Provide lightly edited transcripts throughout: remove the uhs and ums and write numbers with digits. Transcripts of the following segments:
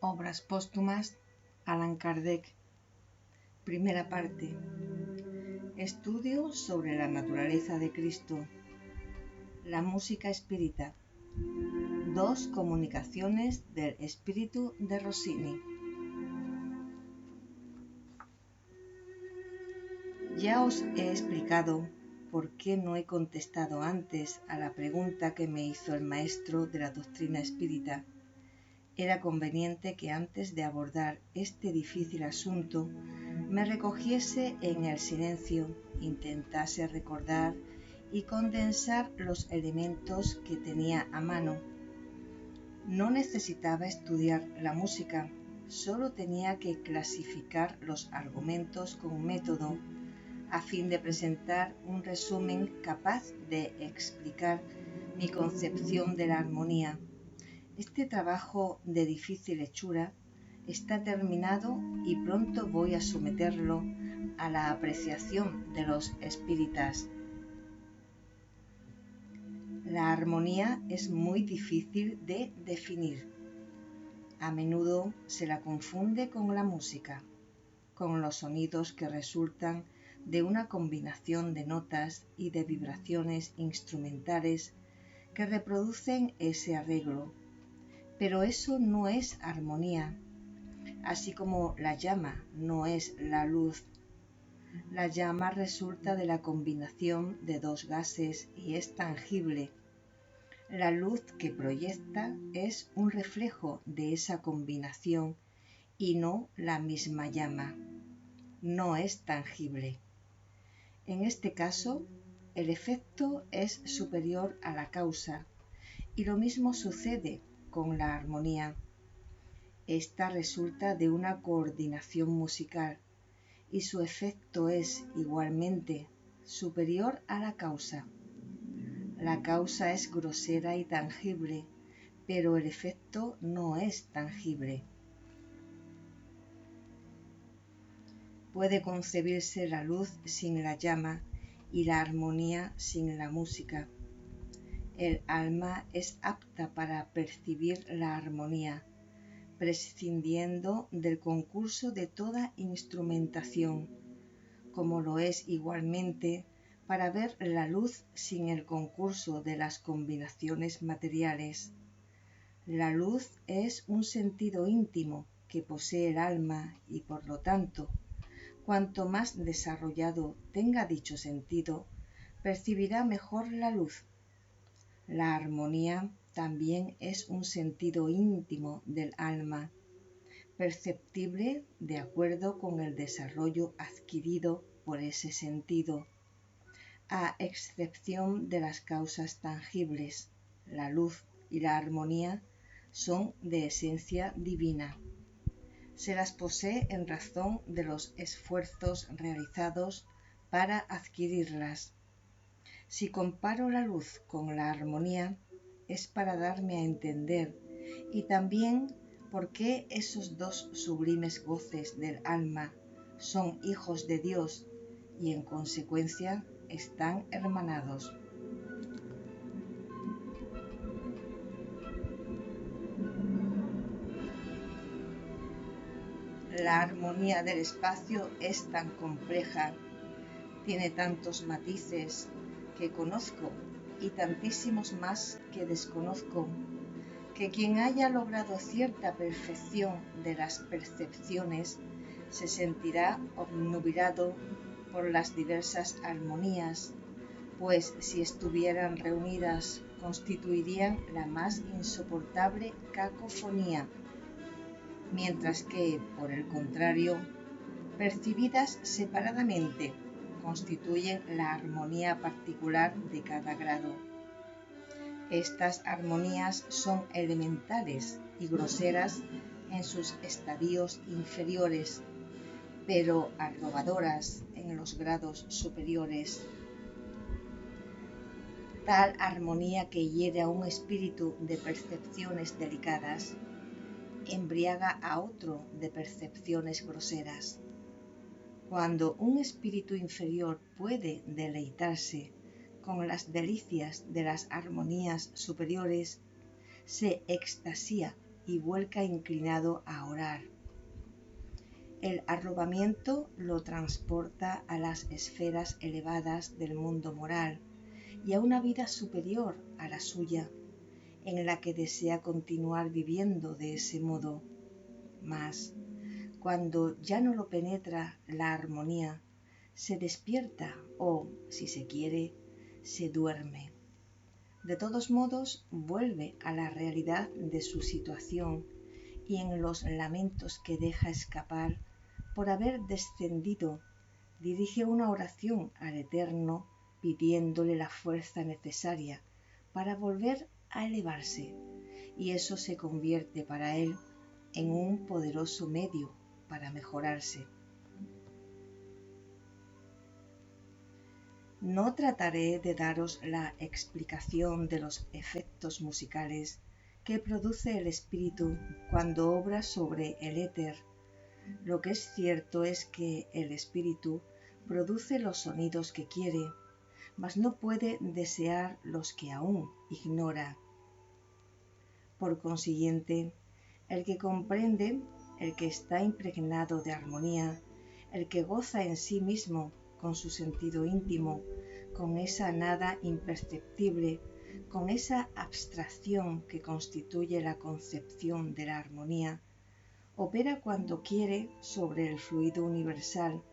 Obras póstumas, Allan Kardec. Primera parte. Estudio sobre la naturaleza de Cristo. La música espírita. Dos comunicaciones del espíritu de Rossini. Ya os he explicado por qué no he contestado antes a la pregunta que me hizo el maestro de la doctrina espírita. Era conveniente que antes de abordar este difícil asunto me recogiese en el silencio, intentase recordar y condensar los elementos que tenía a mano. No necesitaba estudiar la música, solo tenía que clasificar los argumentos con método a fin de presentar un resumen capaz de explicar mi concepción de la armonía. Este trabajo de difícil hechura está terminado y pronto voy a someterlo a la apreciación de los espíritas. La armonía es muy difícil de definir. A menudo se la confunde con la música, con los sonidos que resultan de una combinación de notas y de vibraciones instrumentales que reproducen ese arreglo. Pero eso no es armonía, así como la llama no es la luz. La llama resulta de la combinación de dos gases y es tangible. La luz que proyecta es un reflejo de esa combinación y no la misma llama. No es tangible. En este caso, el efecto es superior a la causa, y lo mismo sucede con la armonía. Esta resulta de una coordinación musical y su efecto es igualmente superior a la causa. La causa es grosera y tangible, pero el efecto no es tangible. Puede concebirse la luz sin la llama y la armonía sin la música. El alma es apta para percibir la armonía, prescindiendo del concurso de toda instrumentación, como lo es igualmente para ver la luz sin el concurso de las combinaciones materiales. La luz es un sentido íntimo que posee el alma y, por lo tanto, cuanto más desarrollado tenga dicho sentido, percibirá mejor la luz. La armonía también es un sentido íntimo del alma, perceptible de acuerdo con el desarrollo adquirido por ese sentido, a excepción de las causas tangibles. La luz y la armonía son de esencia divina. Se las posee en razón de los esfuerzos realizados para adquirirlas. Si comparo la luz con la armonía, es para darme a entender y también por qué esos dos sublimes goces del alma son hijos de Dios y en consecuencia están hermanados. La armonía del espacio es tan compleja, tiene tantos matices que conozco y tantísimos más que desconozco, que quien haya logrado cierta perfección de las percepciones se sentirá obnubilado por las diversas armonías, pues si estuvieran reunidas constituirían la más insoportable cacofonía, mientras que, por el contrario, percibidas separadamente, constituyen la armonía particular de cada grado. Estas armonías son elementales y groseras en sus estadios inferiores, pero arrogadoras en los grados superiores. Tal armonía que hiere a un espíritu de percepciones delicadas, embriaga a otro de percepciones groseras. Cuando un espíritu inferior puede deleitarse con las delicias de las armonías superiores, se extasía y vuelca inclinado a orar. El arrobamiento lo transporta a las esferas elevadas del mundo moral y a una vida superior a la suya, en la que desea continuar viviendo de ese modo. Mas, cuando ya no lo penetra la armonía, se despierta o, si se quiere, se duerme. De todos modos, vuelve a la realidad de su situación y en los lamentos que deja escapar por haber descendido, dirige una oración al Eterno pidiéndole la fuerza necesaria para volver a elevarse, y eso se convierte para él en un poderoso medio para mejorarse. No trataré de daros la explicación de los efectos musicales que produce el espíritu cuando obra sobre el éter. Lo que es cierto es que el espíritu produce los sonidos que quiere, mas no puede desear los que aún ignora. Por consiguiente, el que comprende, el que está impregnado de armonía, el que goza en sí mismo con su sentido íntimo, con esa nada imperceptible, con esa abstracción que constituye la concepción de la armonía, opera cuando quiere sobre el fluido universal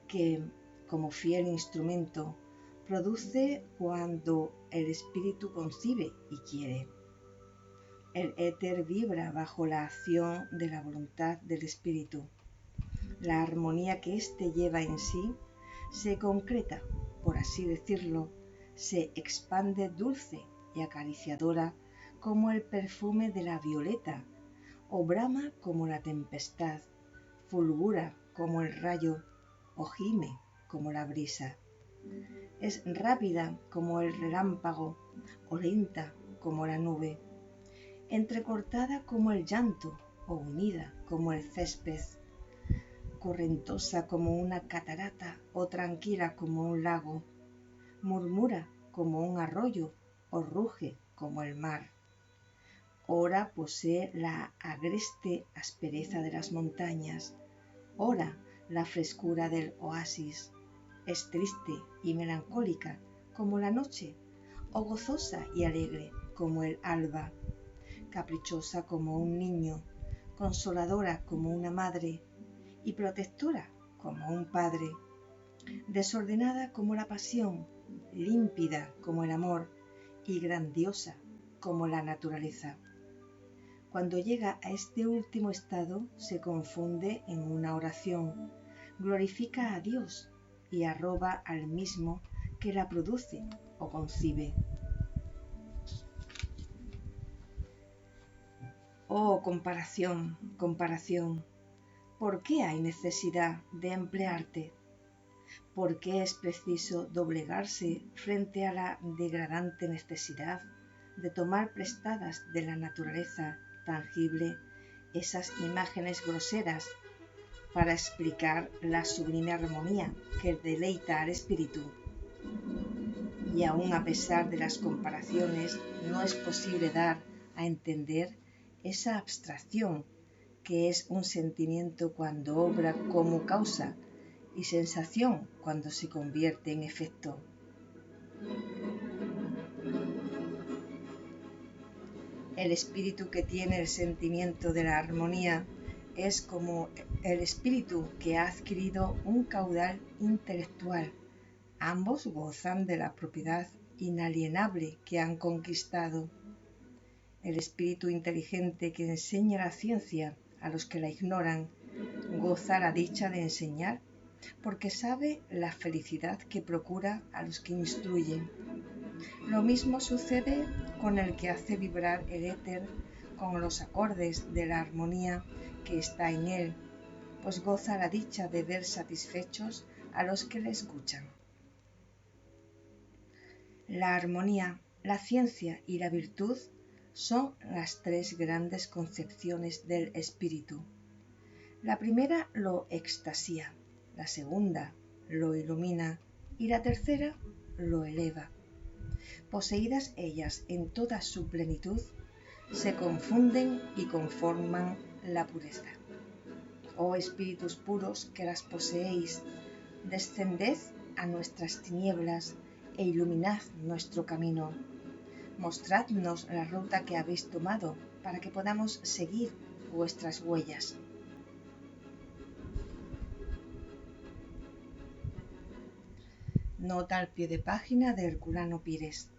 que, como fiel instrumento, produce cuando el espíritu concibe y quiere. El éter vibra bajo la acción de la voluntad del espíritu. La armonía que éste lleva en sí se concreta, por así decirlo, se expande dulce y acariciadora como el perfume de la violeta, o brama como la tempestad, fulgura como el rayo, o gime como la brisa. Es rápida como el relámpago, o lenta como la nube, entrecortada como el llanto, o unida como el césped, correntosa como una catarata, o tranquila como un lago, murmura como un arroyo, o ruge como el mar. Ora posee la agreste aspereza de las montañas, ora la frescura del oasis. Es triste y melancólica como la noche, o gozosa y alegre como el alba, caprichosa como un niño, consoladora como una madre y protectora como un padre, desordenada como la pasión, límpida como el amor y grandiosa como la naturaleza. Cuando llega a este último estado, se confunde en una oración, glorifica a Dios y arroba al mismo que la produce o concibe. Oh, comparación, comparación, ¿por qué hay necesidad de emplearte? ¿Por qué es preciso doblegarse frente a la degradante necesidad de tomar prestadas de la naturaleza tangible esas imágenes groseras para explicar la sublime armonía que deleita al espíritu? Y aun a pesar de las comparaciones, no es posible dar a entender esa abstracción que es un sentimiento cuando obra como causa y sensación cuando se convierte en efecto. El espíritu que tiene el sentimiento de la armonía es como el espíritu que ha adquirido un caudal intelectual. Ambos gozan de la propiedad inalienable que han conquistado. El espíritu inteligente que enseña la ciencia a los que la ignoran goza la dicha de enseñar, porque sabe la felicidad que procura a los que instruyen. Lo mismo sucede con el que hace vibrar el éter con los acordes de la armonía que está en él, pues goza la dicha de ver satisfechos a los que le escuchan. La armonía, la ciencia y la virtud son las tres grandes concepciones del espíritu. La primera lo extasía, la segunda lo ilumina y la tercera lo eleva. Poseídas ellas en toda su plenitud, se confunden y conforman la pureza. Oh espíritus puros que las poseéis, descended a nuestras tinieblas e iluminad nuestro camino. Mostradnos la ruta que habéis tomado para que podamos seguir vuestras huellas. Nota al pie de página de Herculano Pires.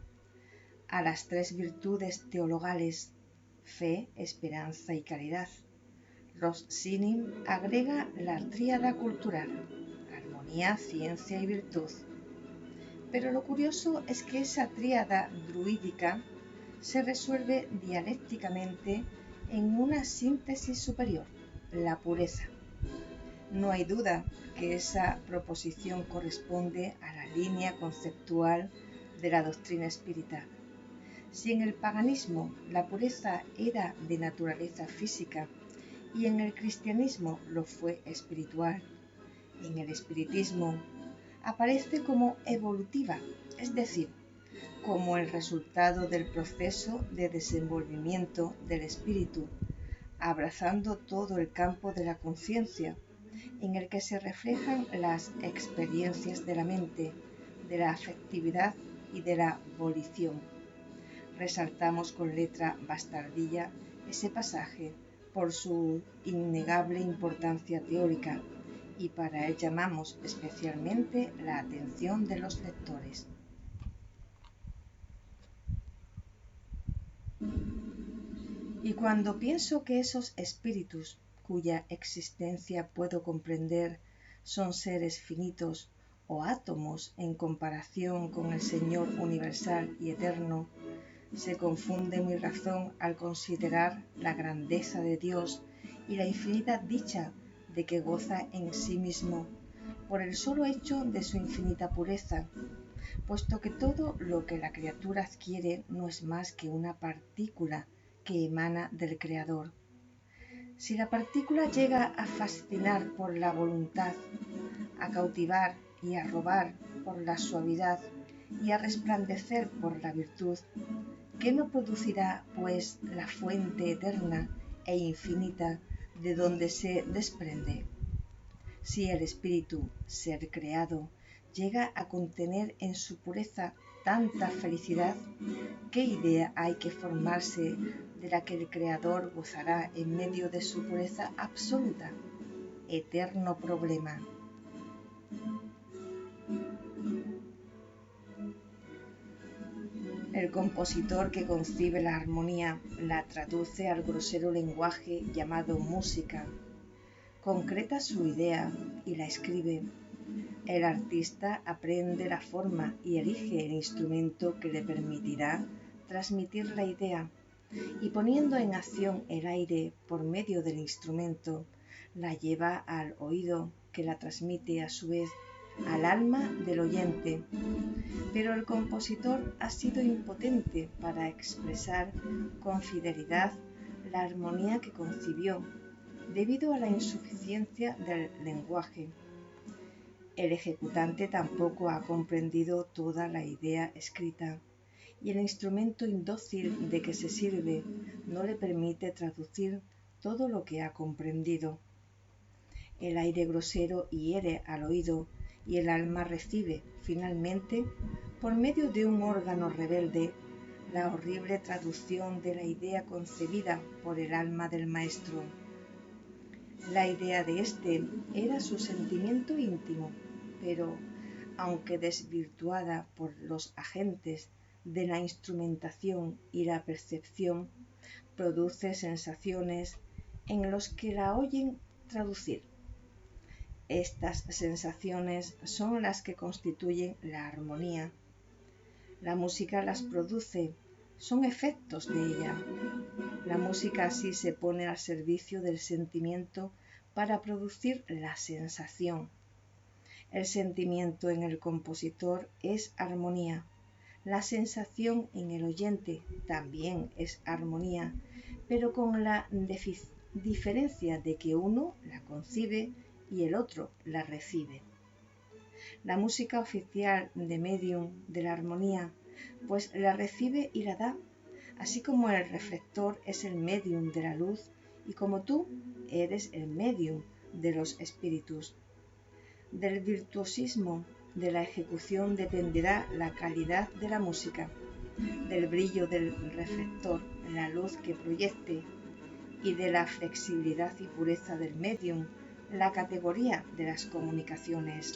A las tres virtudes teologales, fe, esperanza y caridad, Rossini agrega la tríada cultural, armonía, ciencia y virtud. Pero lo curioso es que esa tríada druídica se resuelve dialécticamente en una síntesis superior, la pureza. No hay duda que esa proposición corresponde a la línea conceptual de la doctrina espírita. Si en el paganismo la pureza era de naturaleza física y en el cristianismo lo fue espiritual, en el espiritismo aparece como evolutiva, es decir, como el resultado del proceso de desenvolvimiento del espíritu, abrazando todo el campo de la conciencia, en el que se reflejan las experiencias de la mente, de la afectividad y de la volición. Resaltamos con letra bastardilla ese pasaje por su innegable importancia teórica y para él llamamos especialmente la atención de los lectores. Y cuando pienso que esos espíritus, cuya existencia puedo comprender, son seres finitos o átomos en comparación con el Señor universal y eterno, se confunde mi razón al considerar la grandeza de Dios y la infinita dicha de que goza en sí mismo por el solo hecho de su infinita pureza, puesto que todo lo que la criatura adquiere no es más que una partícula que emana del Creador. Si la partícula llega a fascinar por la voluntad, a cautivar y a robar por la suavidad y a resplandecer por la virtud, ¿qué no producirá, pues, la fuente eterna e infinita de donde se desprende? Si el espíritu, ser creado, llega a contener en su pureza tanta felicidad, ¿qué idea hay que formarse de la que el Creador gozará en medio de su pureza absoluta? Eterno problema. El compositor que concibe la armonía la traduce al grosero lenguaje llamado música, concreta su idea y la escribe. El artista aprende la forma y elige el instrumento que le permitirá transmitir la idea, y poniendo en acción el aire por medio del instrumento, la lleva al oído que la transmite a su vez al alma del oyente. Pero el compositor ha sido impotente para expresar con fidelidad la armonía que concibió, debido a la insuficiencia del lenguaje. El ejecutante tampoco ha comprendido toda la idea escrita, y el instrumento indócil de que se sirve no le permite traducir todo lo que ha comprendido. El aire grosero hiere al oído y el alma recibe, finalmente, por medio de un órgano rebelde, la horrible traducción de la idea concebida por el alma del maestro. La idea de éste era su sentimiento íntimo, pero, aunque desvirtuada por los agentes de la instrumentación y la percepción, produce sensaciones en los que la oyen traducir. Estas sensaciones son las que constituyen la armonía. La música las produce, son efectos de ella. La música así se pone al servicio del sentimiento para producir la sensación. El sentimiento en el compositor es armonía. La sensación en el oyente también es armonía, pero con la diferencia de que uno la concibe y el otro la recibe. La música oficial de medium de la armonía, pues la recibe y la da, así como el reflector es el medium de la luz y como tú eres el medium de los espíritus. Del virtuosismo de la ejecución dependerá la calidad de la música, del brillo del reflector, la luz que proyecte, y de la flexibilidad y pureza del medium, la categoría de las comunicaciones.